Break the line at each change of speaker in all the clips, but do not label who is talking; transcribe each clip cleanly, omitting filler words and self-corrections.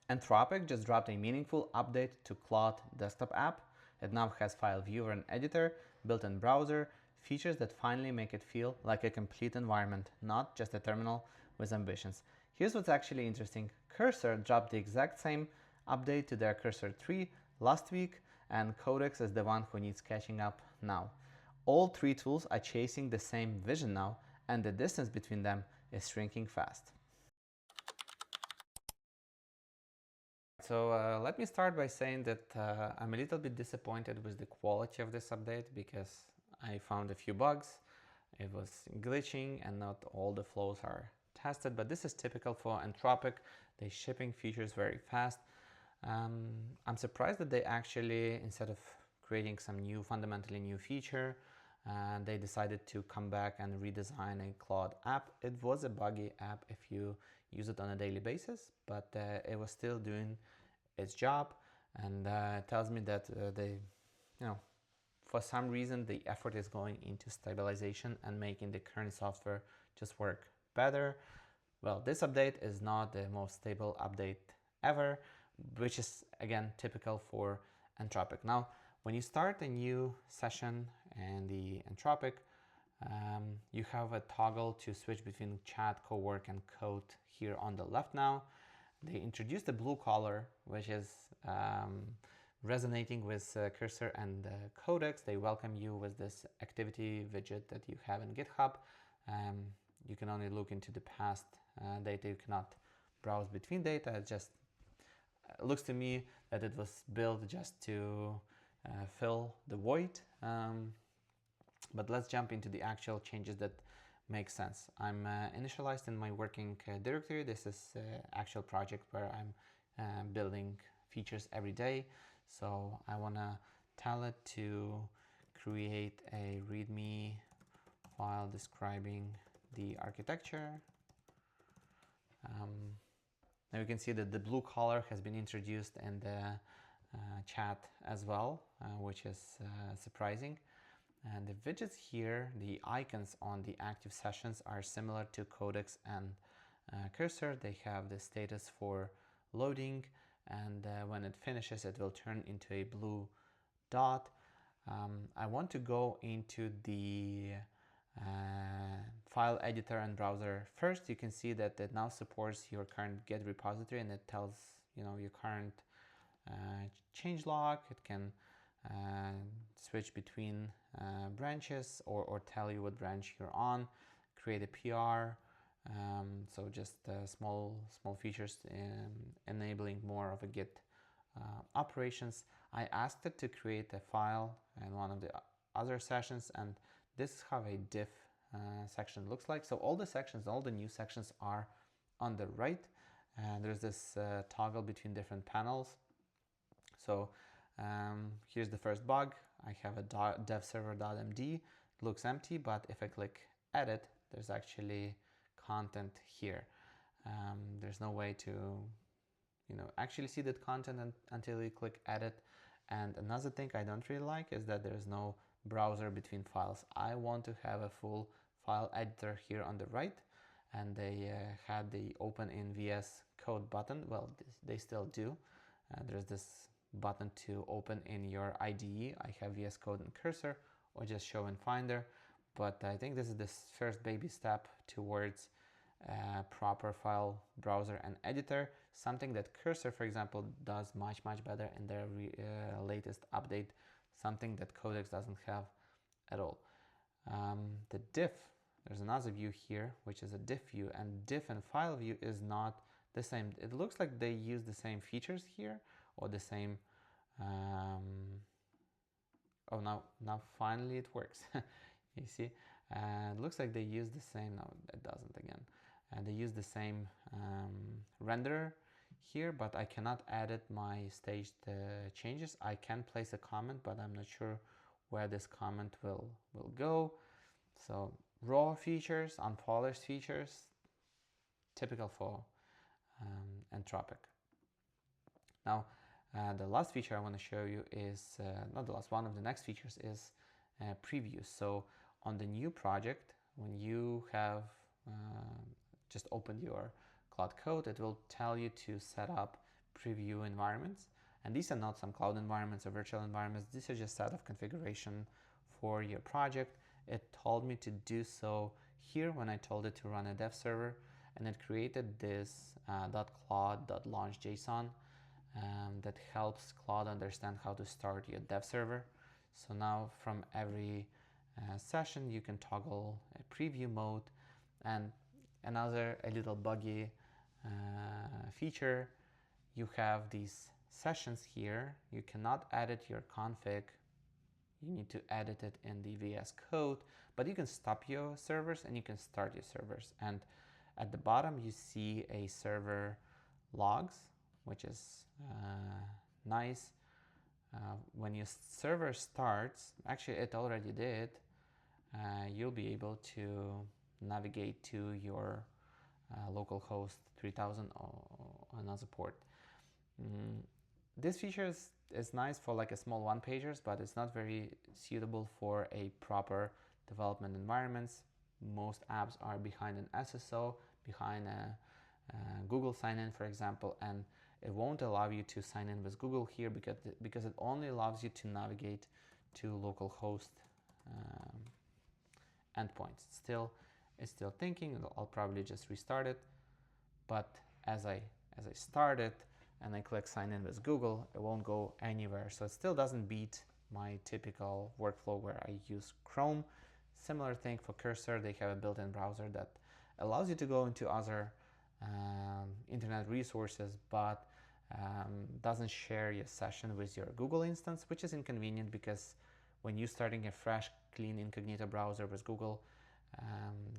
Anthropic just dropped a meaningful update to Claude desktop app. It now has file viewer and editor, built-in browser, features that finally make it feel like a complete environment, not just a terminal with ambitions. Here's what's actually interesting. Cursor dropped the exact same update to their Cursor 3 last week, and Codex is the one who needs catching up now. All three tools are chasing the same vision now, and the distance between them is shrinking fast. So let me start by saying that I'm a little bit disappointed with the quality of this update because I found a few bugs. It was glitching and not all the flows are tested, but this is typical for Anthropic. They're shipping features very fast. I'm surprised that they actually, instead of creating some new, fundamentally new feature, they decided to come back and redesign a Claude app. It was a buggy app if you use it on a daily basis, but it was still doing its job, and it tells me that for some reason the effort is going into stabilization and making the current software just work better. Well, this update is not the most stable update ever, which is again typical for Anthropic. Now, when you start a new session in the Anthropic, you have a toggle to switch between chat, co-work, and code here on the left now. They introduced the blue color, which is resonating with Cursor and Codex. They welcome you with this activity widget that you have in GitHub. You can only look into the past data. You cannot browse between data. It just looks to me that it was built just to fill the void. But let's jump into the actual changes that make sense. I'm initialized in my working directory. This is an actual project where I'm building features every day. So I want to tell it to create a README file describing the architecture. Now you can see that the blue color has been introduced in the chat as well, which is surprising. And the widgets here, the icons on the active sessions are similar to Codex and Cursor. They have the status for loading, and when it finishes, it will turn into a blue dot. I want to go into the file editor and browser first. You can see that it now supports your current Git repository, and it tells your current changelog. It can switch between branches or tell you what branch you're on, create a PR. So just small features enabling more of a Git operations. I asked it to create a file in one of the other sessions, and this is how a diff section looks like. So all the sections, all the new sections are on the right, and there's this toggle between different panels. So here's the first bug. I have a devserver.md. It looks empty, but if I click edit, there's actually content here. There's no way to actually see that content until you click edit. And another thing I don't really like is that there's no browser between files. I want to have a full file editor here on the right, and they had the open in VS Code button. Well, they still do. There's this button to open in your IDE. I have VS Code and Cursor, or just show in Finder, but I think this is the first baby step towards proper file browser and editor, something that Cursor, for example, does much better in their latest update, something that Codex doesn't have at all. The diff, there's another view here, which is a diff view, and diff and file view is not the same. It looks like they use the same features here, or the same oh, now finally it works. You see, it looks like they use the same. No, it doesn't again. And they use the same renderer here, but I cannot edit my staged changes. I can place a comment, but I'm not sure where this comment will go. So raw features, unpolished features, typical for Anthropic. Now, the last feature I want to show you is, not the last, one of the next features is previews. So on the new project, when you have just opened your Claude Code, it will tell you to set up preview environments. And these are not some cloud environments or virtual environments. These are just set of configuration for your project. It told me to do so here when I told it to run a dev server, and it created this .claude.launch.json that helps Claude understand how to start your dev server. So now from every session you can toggle a preview mode. And another a little buggy feature, you have these sessions here. You cannot edit your config. You need to edit it in the VS Code, but you can stop your servers and you can start your servers. And at the bottom you see a server logs, which is nice. When your server starts, actually it already did, you'll be able to navigate to your localhost 3000 or another port. This feature is nice for like a small one-pagers, but it's not very suitable for a proper development environments. Most apps are behind an SSO, behind a Google sign-in, for example, and it won't allow you to sign in with Google here because it only allows you to navigate to localhost endpoints. It's still thinking. I'll probably just restart it, but as I start it and I click sign in with Google, it won't go anywhere. So it still doesn't beat my typical workflow where I use Chrome. Similar thing for Cursor. They have a built-in browser that allows you to go into other internet resources, but doesn't share your session with your Google instance, which is inconvenient because when you're starting a fresh, clean incognito browser with Google,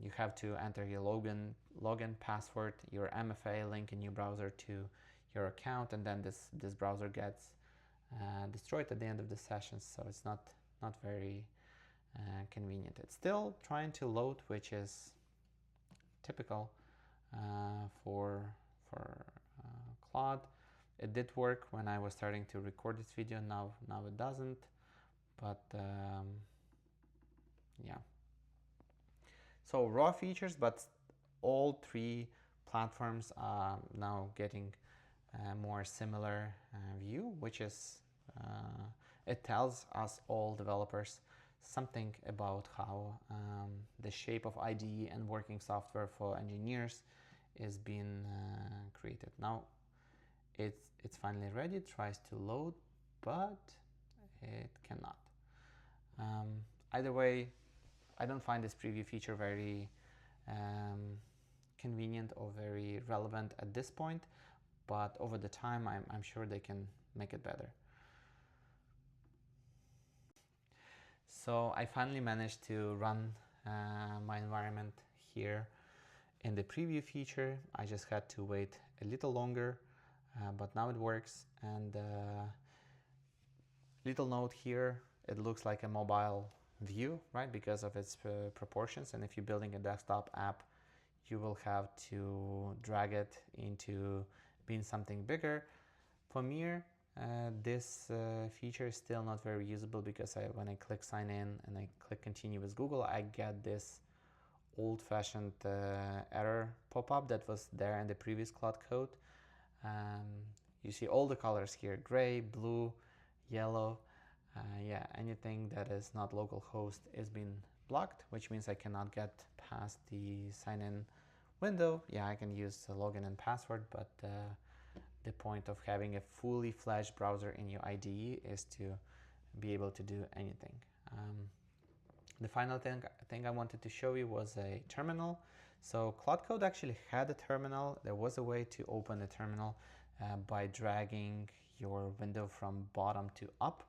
you have to enter your login password, your MFA link in your browser to your account, and then this browser gets destroyed at the end of the session. So it's not very convenient. It's still trying to load, which is typical for Claude. It did work when I was starting to record this video. Now it doesn't, but yeah. So raw features, but all three platforms are now getting a more similar view, which is it tells us all developers something about how the shape of IDE and working software for engineers is being created. Now it's finally ready. It tries to load, but it cannot. Either way, I don't find this preview feature very convenient or very relevant at this point, but over the time I'm sure they can make it better. So I finally managed to run my environment here in the preview feature. I just had to wait a little longer, but now it works. And little note here, it looks like a mobile view, right, because of its proportions. And if you're building a desktop app, you will have to drag it into being something bigger. For me, this feature is still not very usable because when I click sign in and I click continue with Google, I get this old-fashioned error pop-up that was there in the previous Claude Code. You see all the colors here: gray, blue, yellow. Yeah, anything that is not localhost is being blocked, which means I cannot get past the sign-in window. Yeah, I can use the login and password, but the point of having a fully fledged browser in your IDE is to be able to do anything. The final thing I wanted to show you was a terminal. So Claude Code actually had a terminal. There was a way to open the terminal by dragging your window from bottom to up.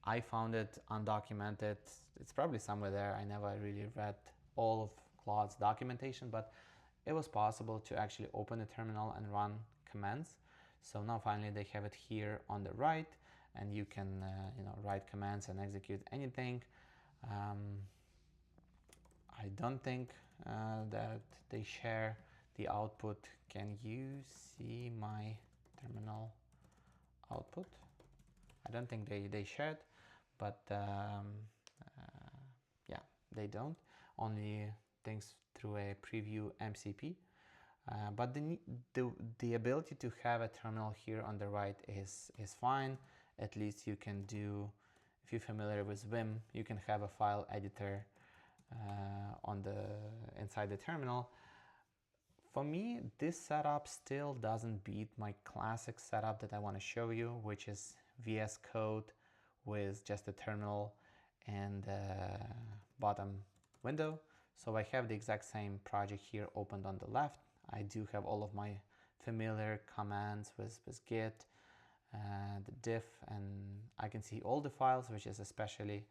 I found it undocumented. It's probably somewhere there. I never really read all of Claude's documentation, but it was possible to actually open the terminal and run commands. So now finally they have it here on the right, and you can write commands and execute anything. I don't think that they share the output. Can you see my terminal output? I don't think they shared, but yeah, they don't. Only things through a preview MCP. But the ability to have a terminal here on the right is fine. At least you can do, if you're familiar with Vim, you can have a file editor inside the terminal. For me, this setup still doesn't beat my classic setup that I want to show you, which is VS Code with just a terminal and bottom window. So I have the exact same project here opened on the left. I do have all of my familiar commands with git, the diff, and I can see all the files, which is especially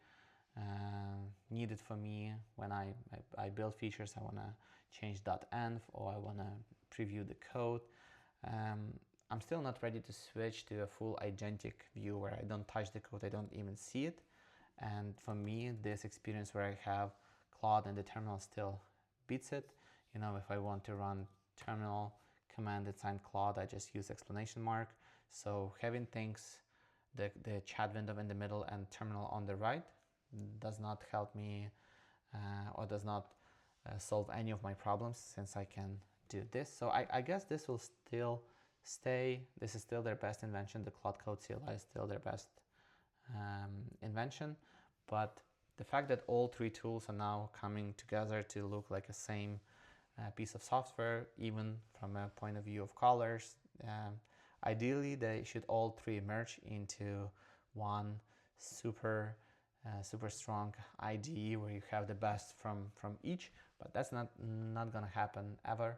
needed for me when I build features. I want to change .env or I want to preview the code. I'm still not ready to switch to a full agentic view where I don't touch the code, I don't even see it. And for me, this experience where I have Claude and the terminal still beats it. You know, if I want to run terminal command inside Claude, I just use exclamation mark. So having things, the chat window in the middle and terminal on the right, does not help me or does not solve any of my problems, since I can do this. So I guess this will still stay. This is still their best invention. The Claude Code CLI is still their best invention. But the fact that all three tools are now coming together to look like a same piece of software, even from a point of view of colors, ideally they should all three merge into one super strong IDE where you have the best from each, but that's not gonna happen ever.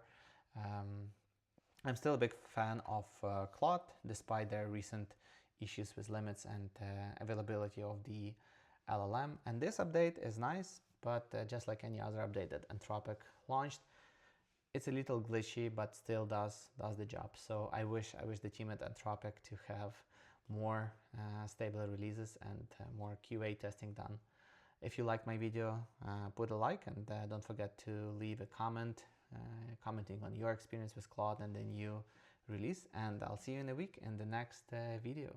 I'm still a big fan of Claude, despite their recent issues with limits and availability of the LLM. And this update is nice, but just like any other update that Anthropic launched, it's a little glitchy, but still does the job. So I wish the team at Anthropic to have more stable releases and more QA testing done. If you like my video, put a like, and don't forget to leave a comment commenting on your experience with Claude and the new release. And I'll see you in a week in the next video.